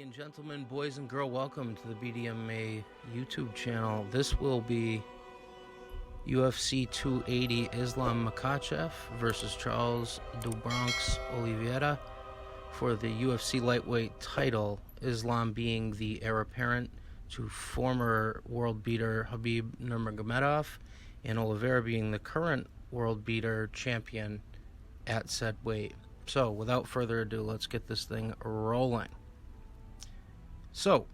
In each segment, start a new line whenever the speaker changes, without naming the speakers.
and gentlemen, boys and girls, welcome to the BDMA YouTube channel. This will be UFC 280 Islam Makhachev versus Charles "The Bronx" Oliveira for the UFC lightweight title, Islam being the heir apparent to former world beater Khabib Nurmagomedov, and Oliveira being the current world beater champion at said weight. So, without further ado, let's get this thing rolling. So,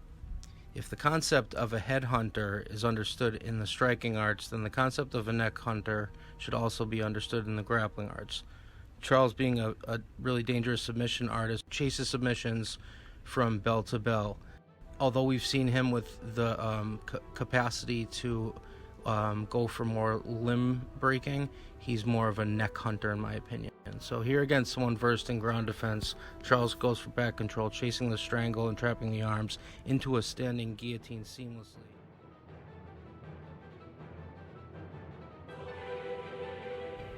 if the concept of a headhunter is understood in the striking arts, then the concept of a neck hunter should also be understood in the grappling arts. Charles, being a really dangerous submission artist, chases submissions from bell to bell. Although we've seen him with the capacity to go for more limb breaking, he's more of a neck hunter in my opinion. So here against someone versed in ground defense, Charles goes for back control, chasing the strangle and trapping the arms into a standing guillotine seamlessly.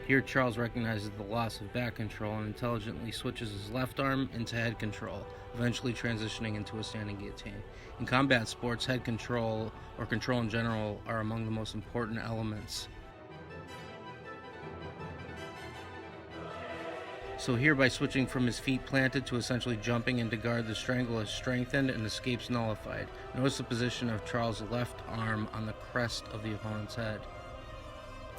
Here Charles recognizes the loss of back control and intelligently switches his left arm into head control, eventually transitioning into a standing guillotine. In combat sports, head control, or control in general, are among the most important elements. So here, by switching from his feet planted to essentially jumping into guard, the strangle is strengthened and escapes nullified. Notice the position of Charles' left arm on the crest of the opponent's head.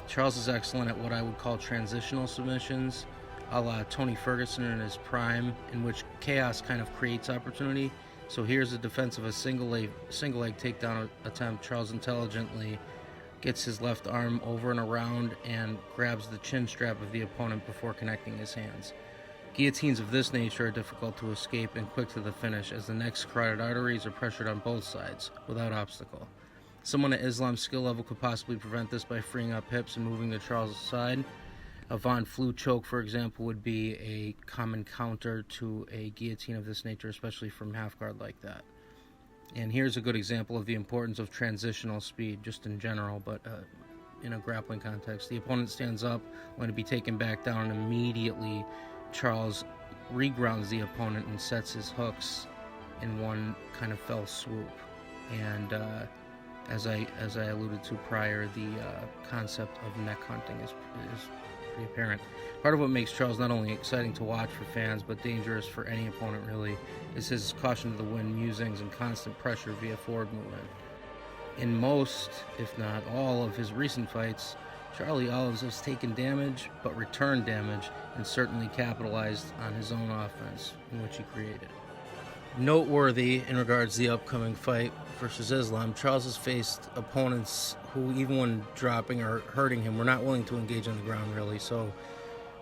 Charles is excellent at what I would call transitional submissions, a la Tony Ferguson in his prime, in which chaos kind of creates opportunity. So here's the defense of a single leg takedown attempt. Charles intelligently gets his left arm over and around and grabs the chin strap of the opponent before connecting his hands. Guillotines of this nature are difficult to escape and quick to the finish, as the neck's carotid arteries are pressured on both sides without obstacle. Someone at Islam's skill level could possibly prevent this by freeing up hips and moving to Charles' side. A Von Flue choke, for example, would be a common counter to a guillotine of this nature, especially from half guard like that. And here's a good example of the importance of transitional speed, just in general, but in a grappling context. The opponent stands up, going to be taken back down, and immediately Charles regrounds the opponent and sets his hooks in one kind of fell swoop. And as I alluded to prior, the concept of neck hunting is pretty apparent. Part of what makes Charles not only exciting to watch for fans, but dangerous for any opponent really, is his caution to the wind musings and constant pressure via forward movement. In most, if not all, of his recent fights, Charlie Olives has taken damage, but returned damage, and certainly capitalized on his own offense, in which he created. Noteworthy in regards to the upcoming fight versus Islam, Charles has faced opponents who, even when dropping or hurting him, were not willing to engage on the ground really. So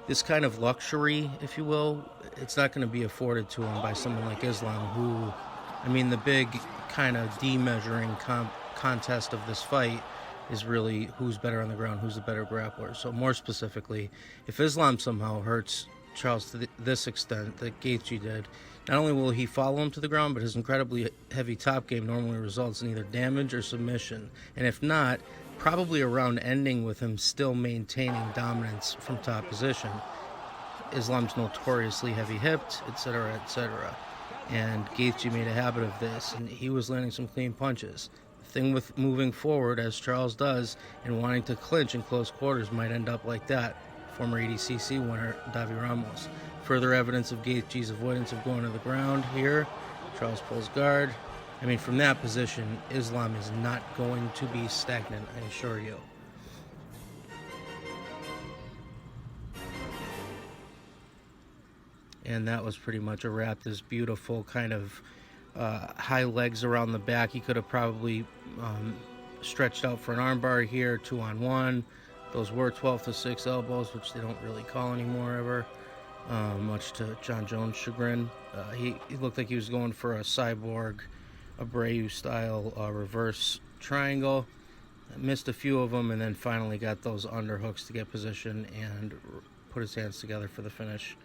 this kind of luxury, if you will, it's not going to be afforded to him by someone like Islam, who, I mean, the big kind of de-measuring contest of this fight is really who's better on the ground, who's the better grappler. So more specifically, if Islam somehow hurts Charles to this extent that Gaethje did, not only will he follow him to the ground, but his incredibly heavy top game normally results in either damage or submission. And if not, probably a round ending with him still maintaining dominance from top position. Islam's notoriously heavy-hipped, etc., etc. And Gaethje made a habit of this, and he was landing some clean punches. The thing with moving forward, as Charles does, and wanting to clinch in close quarters might end up like that. Former ADCC winner Davi Ramos. Further evidence of Gaethje's avoidance of going to the ground here. Charles pulls guard. I mean, from that position, Islam is not going to be stagnant, I assure you. And that was pretty much a wrap. This beautiful kind of high legs around the back. He could have probably stretched out for an armbar here, 2-on-1. Those were 12-6 elbows, which they don't really call anymore ever, much to John Jones' chagrin. He looked like he was going for a Cyborg, Abreu-style reverse triangle. Missed a few of them, and then finally got those underhooks to get position and put his hands together for the finish.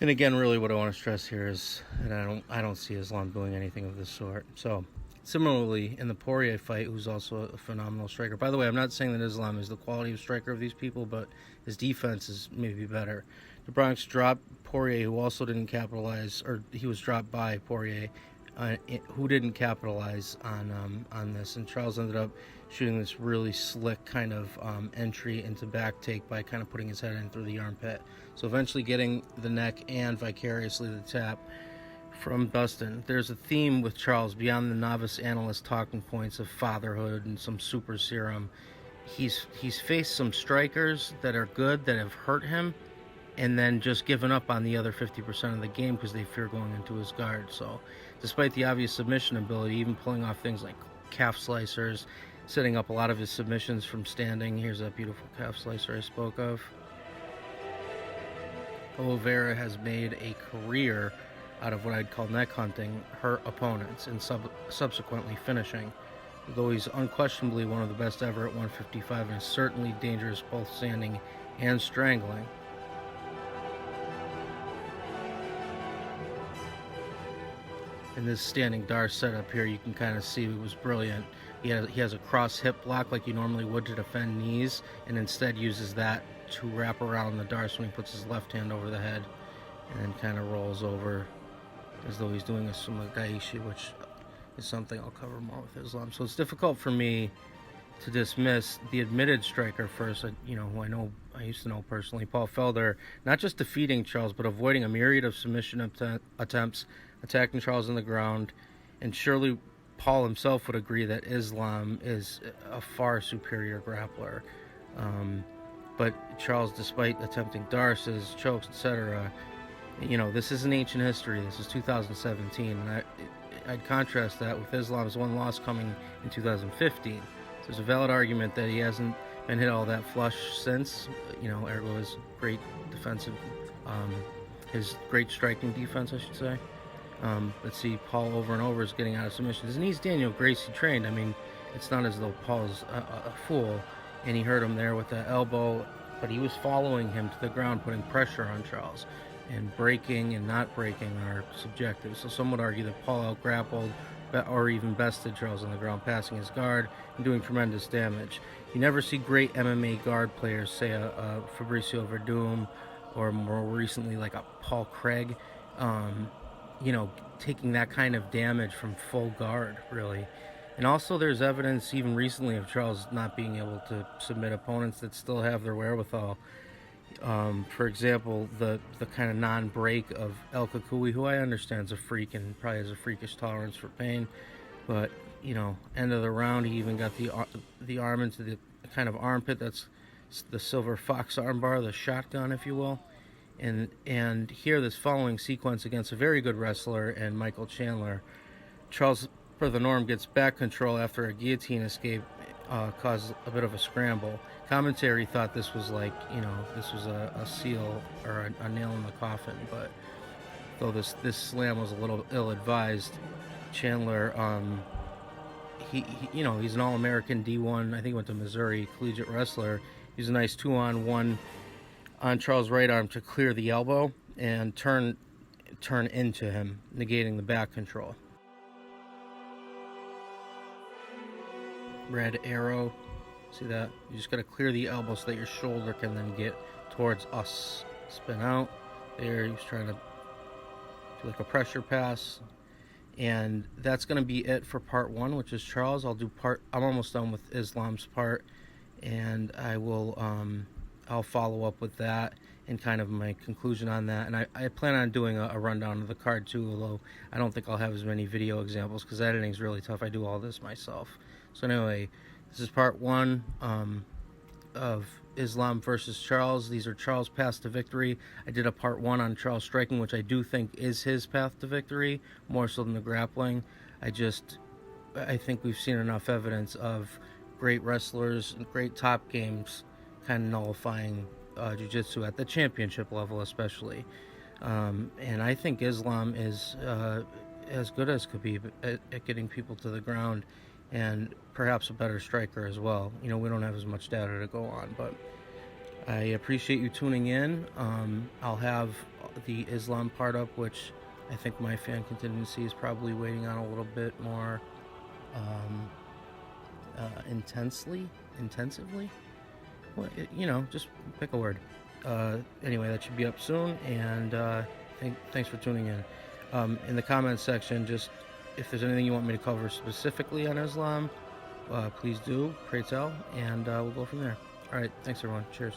And again, really what I want to stress here is that I don't see Islam doing anything of this sort. So, similarly, in the Poirier fight, who's also a phenomenal striker. By the way, I'm not saying that Islam is the quality of striker of these people, but his defense is maybe better. The Bronx dropped Poirier, who also didn't capitalize, or he was dropped by Poirier, who didn't capitalize on this. And Charles ended up shooting this really slick kind of entry into back take by kind of putting his head in through the armpit. So eventually getting the neck and vicariously the tap from Dustin. There's a theme with Charles beyond the novice analyst talking points of fatherhood and some super serum. He's faced some strikers that are good that have hurt him, and then just given up on the other 50% of the game because they fear going into his guard. So despite the obvious submission ability, even pulling off things like calf slicers, setting up a lot of his submissions from standing. Here's that beautiful calf slicer I spoke of. Oliveira has made a career out of what I'd call neck hunting her opponents and subsequently finishing. Though he's unquestionably one of the best ever at 155 and is certainly dangerous both standing and strangling. In this standing Dar setup here, you can kind of see it was brilliant. He has a cross hip block like you normally would to defend knees, and instead uses that to wrap around the Dar when he puts his left hand over the head and then kind of rolls over as though he's doing a sumagaishi, which is something I'll cover more with Islam. So it's difficult for me to dismiss the admitted striker first, who I used to know personally, Paul Felder, not just defeating Charles, but avoiding a myriad of submission attempts, attacking Charles on the ground. And surely Paul himself would agree that Islam is a far superior grappler. But Charles, despite attempting darces, chokes, etc., this isn't ancient history. This is 2017. And I'd contrast that with Islam's one loss coming in 2015. So there's a valid argument that he hasn't been hit all that flush since, ergo his great defensive, his great striking defense, I should say. Let's see, Paul over and over is getting out of submissions. And he's Daniel Gracie trained. I mean, it's not as though Paul's a fool, and he hurt him there with the elbow, but he was following him to the ground, putting pressure on Charles. And breaking and not breaking are subjective. So some would argue that Paul out-grappled or even bested Charles on the ground, passing his guard and doing tremendous damage. You never see great MMA guard players, say a Fabricio Verdum, or more recently like a Paul Craig, taking that kind of damage from full guard, really. And also there's evidence even recently of Charles not being able to submit opponents that still have their wherewithal. For example, the kind of non-break of El Kakui, who I understand is a freak and probably has a freakish tolerance for pain, but end of the round, he even got the arm into the kind of armpit. That's the silver fox armbar, the shotgun, if you will. And here, this following sequence against a very good wrestler and Michael Chandler, Charles, per the norm, gets back control after a guillotine escape caused a bit of a scramble. Commentary thought this was like, this was a seal or a nail in the coffin, but though this slam was a little ill-advised, Chandler, he's an All-American D1, I think he went to Missouri, collegiate wrestler. He's a nice 2-on-1 on Charles' right arm to clear the elbow and turn into him, negating the back control. Red arrow. See that? You just got to clear the elbow so that your shoulder can then get towards us. Spin out. There, he was trying to do like a pressure pass. And that's going to be it for part one, which is Charles. I'm almost done with Islam's part. And I will, I'll follow up with that and kind of my conclusion on that. And I plan on doing a rundown of the card too, although I don't think I'll have as many video examples because editing is really tough. I do all this myself. So anyway, this is part one of Islam versus Charles. These are Charles' paths to victory. I did a part one on Charles striking, which I do think is his path to victory, more so than the grappling. I think we've seen enough evidence of great wrestlers and great top games kind of nullifying jiu-jitsu at the championship level especially. And I think Islam is as good as Khabib at getting people to the ground, and perhaps a better striker as well. We don't have as much data to go on, but I appreciate you tuning in. I'll have the Islam part up, which I think my fan contingency is probably waiting on a little bit more intensively. Well, just pick a word. Anyway, that should be up soon, and thanks for tuning in the comments section. Just if there's anything you want me to cover specifically on Islam, please do, pray tell, and we'll go from there. All right, thanks everyone. Cheers.